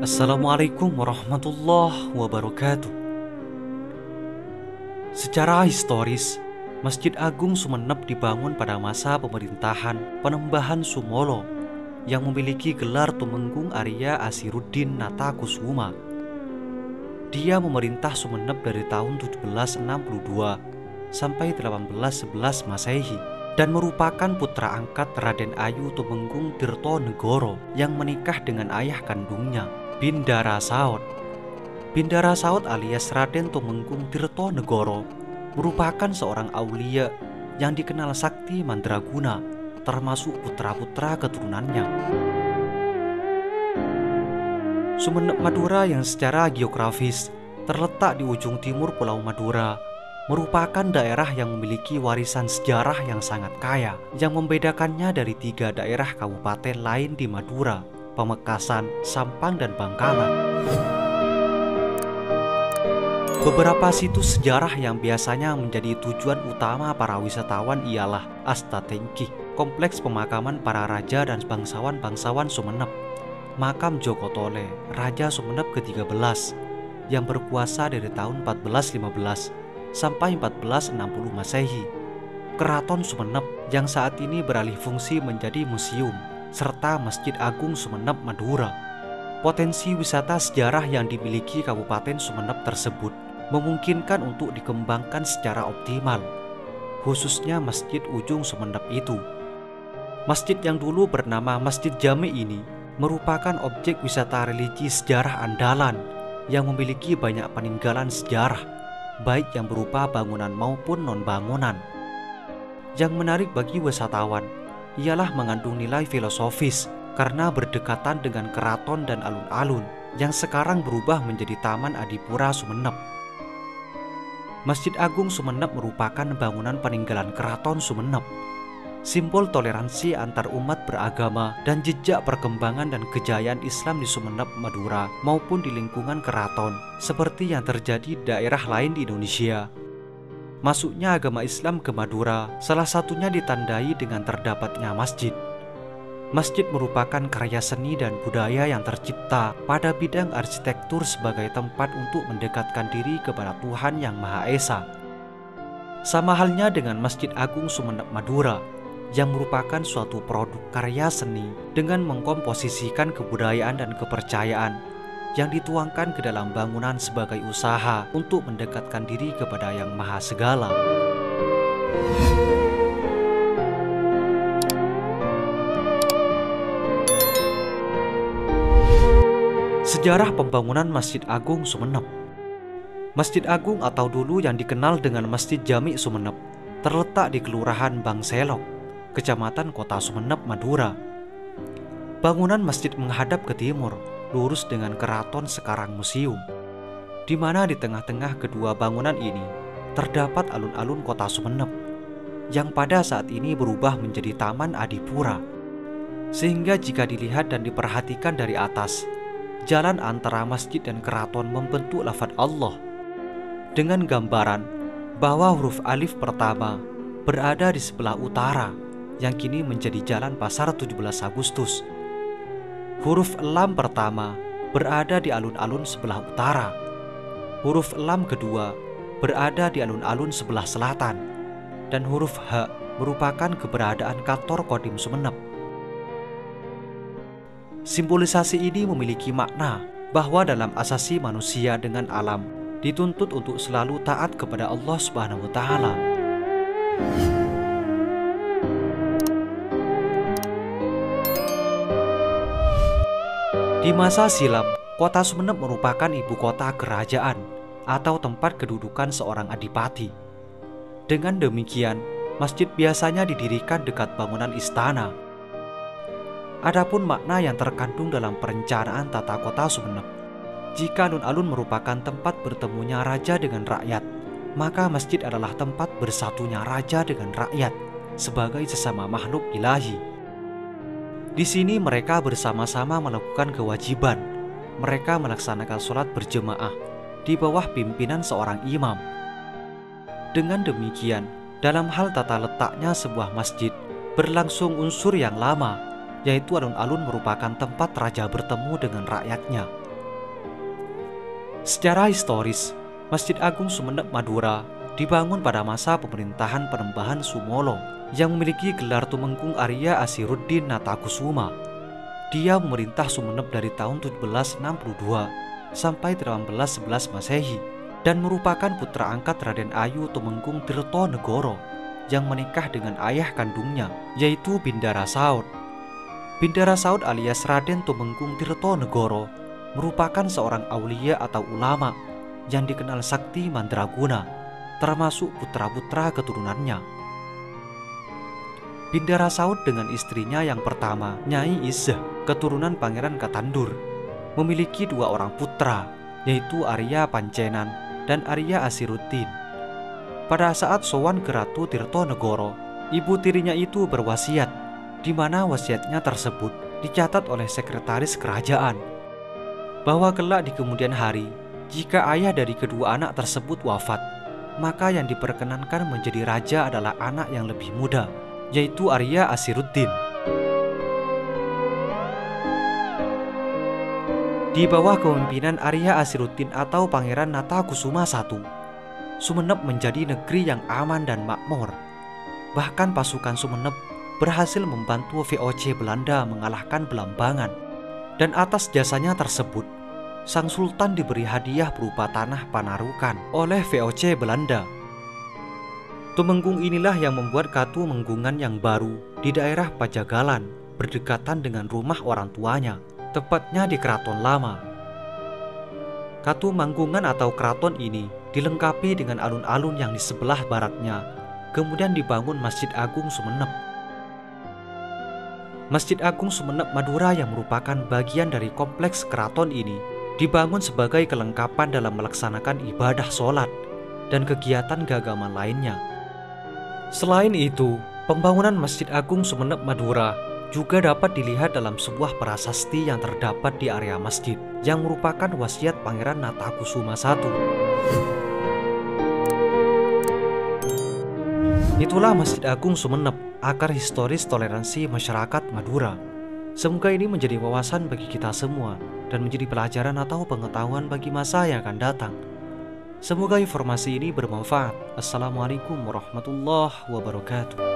Assalamualaikum warahmatullahi wabarakatuh. Secara historis, Masjid Agung Sumeneb dibangun pada masa pemerintahan Penembahan Sumolo yang memiliki gelar Tumenggung Arya Asiruddin Natakusuma. Dia memerintah Sumeneb dari tahun 1762 sampai 1811 Masehi dan merupakan putra angkat Raden Ayu Tumenggung Tirtonegoro yang menikah dengan ayah kandungnya, Bindara Saud. Bindara Saud alias Raden Tumenggung Tirtonegoro merupakan seorang aulia yang dikenal sakti mandraguna, termasuk putra-putra keturunannya. Sumeneb Madura yang secara geografis terletak di ujung timur Pulau Madura merupakan daerah yang memiliki warisan sejarah yang sangat kaya yang membedakannya dari 3 daerah kabupaten lain di Madura, Pamekasan, Sampang, dan Bangkalan. Beberapa situs sejarah yang biasanya menjadi tujuan utama para wisatawan ialah Astatengki, kompleks pemakaman para raja dan bangsawan-bangsawan Sumeneb, makam Joko Tole, Raja Sumeneb ke-13 yang berkuasa dari tahun 1415 sampai 1460 Masehi, Keraton Sumeneb yang saat ini beralih fungsi menjadi museum, serta Masjid Agung Sumeneb Madura. Potensi wisata sejarah yang dimiliki Kabupaten Sumeneb tersebut memungkinkan untuk dikembangkan secara optimal, khususnya Masjid Ujung Sumeneb itu. Masjid yang dulu bernama Masjid Jami ini merupakan objek wisata religi sejarah andalan yang memiliki banyak peninggalan sejarah, baik yang berupa bangunan maupun non-bangunan. Yang menarik bagi wisatawan ialah mengandung nilai filosofis karena berdekatan dengan keraton dan alun-alun yang sekarang berubah menjadi Taman Adipura Sumeneb. Masjid Agung Sumeneb merupakan bangunan peninggalan Keraton Sumeneb, simbol toleransi antar umat beragama dan jejak perkembangan dan kejayaan Islam di Sumeneb, Madura maupun di lingkungan keraton seperti yang terjadi di daerah lain di Indonesia. Masuknya agama Islam ke Madura salah satunya ditandai dengan terdapatnya masjid. Masjid merupakan karya seni dan budaya yang tercipta pada bidang arsitektur sebagai tempat untuk mendekatkan diri kepada Tuhan Yang Maha Esa. Sama halnya dengan Masjid Agung Sumeneb Madura yang merupakan suatu produk karya seni dengan mengkomposisikan kebudayaan dan kepercayaan yang dituangkan ke dalam bangunan sebagai usaha untuk mendekatkan diri kepada Yang Maha Segala. Sejarah pembangunan Masjid Agung Sumeneb. Masjid Agung atau dulu yang dikenal dengan Masjid Jami Sumeneb terletak di Kelurahan Bangselok, Kecamatan Kota Sumeneb, Madura. Bangunan masjid menghadap ke timur, lurus dengan keraton sekarang museum, di mana di tengah-tengah kedua bangunan ini terdapat alun-alun Kota Sumeneb yang pada saat ini berubah menjadi Taman Adipura. Sehingga jika dilihat dan diperhatikan dari atas, jalan antara masjid dan keraton membentuk lafaz Allah dengan gambaran bahwa huruf alif pertama berada di sebelah utara yang kini menjadi Jalan Pasar 17 Agustus. Huruf lam pertama berada di alun-alun sebelah utara. Huruf lam kedua berada di alun-alun sebelah selatan. Dan huruf H merupakan keberadaan kantor Kodim Sumeneb. Simbolisasi ini memiliki makna bahwa dalam asasi manusia dengan alam dituntut untuk selalu taat kepada Allah Subhanahu wa Ta'ala. Di masa silam, Kota Sumeneb merupakan ibu kota kerajaan atau tempat kedudukan seorang adipati. Dengan demikian, masjid biasanya didirikan dekat bangunan istana. Adapun makna yang terkandung dalam perencanaan tata kota Sumeneb, jika alun-alun merupakan tempat bertemunya raja dengan rakyat, maka masjid adalah tempat bersatunya raja dengan rakyat sebagai sesama makhluk ilahi. Di sini mereka bersama-sama melakukan kewajiban. Mereka melaksanakan sholat berjemaah di bawah pimpinan seorang imam. Dengan demikian, Dalam hal tata letaknya sebuah masjid berlangsung unsur yang lama, yaitu alun-alun merupakan tempat raja bertemu dengan rakyatnya. Secara historis, Masjid Agung Sumeneb Madura dibangun pada masa pemerintahan Penembahan Sumolo yang memiliki gelar Tumenggung Arya Asiruddin Natakusuma. Dia memerintah Sumeneb dari tahun 1762 sampai 1811 Masehi dan merupakan putra angkat Raden Ayu Tumenggung Tirtonegoro yang menikah dengan ayah kandungnya, yaitu Bindara Saud. Bindara Saud alias Raden Tumenggung Tirtonegoro merupakan seorang aulia atau ulama yang dikenal sakti mandraguna, termasuk putra-putra keturunannya. Bindara Saud dengan istrinya yang pertama, Nyai Izzah, keturunan Pangeran Katandur, memiliki 2 orang putra, yaitu Arya Pancenan dan Arya Asiruddin. Pada saat sowan ke Ratu Tirtonegoro, ibu tirinya itu berwasiat, di mana wasiatnya tersebut dicatat oleh sekretaris kerajaan, bahwa kelak di kemudian hari, jika ayah dari kedua anak tersebut wafat, maka yang diperkenankan menjadi raja adalah anak yang lebih muda, yaitu Arya Asiruddin. Di bawah kepemimpinan Arya Asiruddin atau Pangeran Natakusuma I, Sumeneb menjadi negeri yang aman dan makmur. Bahkan pasukan Sumeneb berhasil membantu VOC Belanda mengalahkan Belambangan. Dan atas jasanya tersebut, Sang Sultan diberi hadiah berupa tanah Panarukan oleh VOC Belanda. Tumenggung inilah yang membuat Katumenggungan yang baru di daerah Pajagalan berdekatan dengan rumah orang tuanya, tepatnya di Keraton Lama. Katumenggungan atau keraton ini dilengkapi dengan alun-alun yang di sebelah baratnya, kemudian dibangun Masjid Agung Sumeneb. Masjid Agung Sumeneb Madura yang merupakan bagian dari kompleks keraton ini dibangun sebagai kelengkapan dalam melaksanakan ibadah sholat dan kegiatan keagamaan lainnya. Selain itu, pembangunan Masjid Agung Sumeneb Madura juga dapat dilihat dalam sebuah prasasti yang terdapat di area masjid yang merupakan wasiat Pangeran Natakusuma I. Itulah Masjid Agung Sumeneb, akar historis toleransi masyarakat Madura. Semoga ini menjadi wawasan bagi kita semua dan menjadi pelajaran atau pengetahuan bagi masa yang akan datang. Semoga informasi ini bermanfaat. Assalamualaikum warahmatullahi wabarakatuh.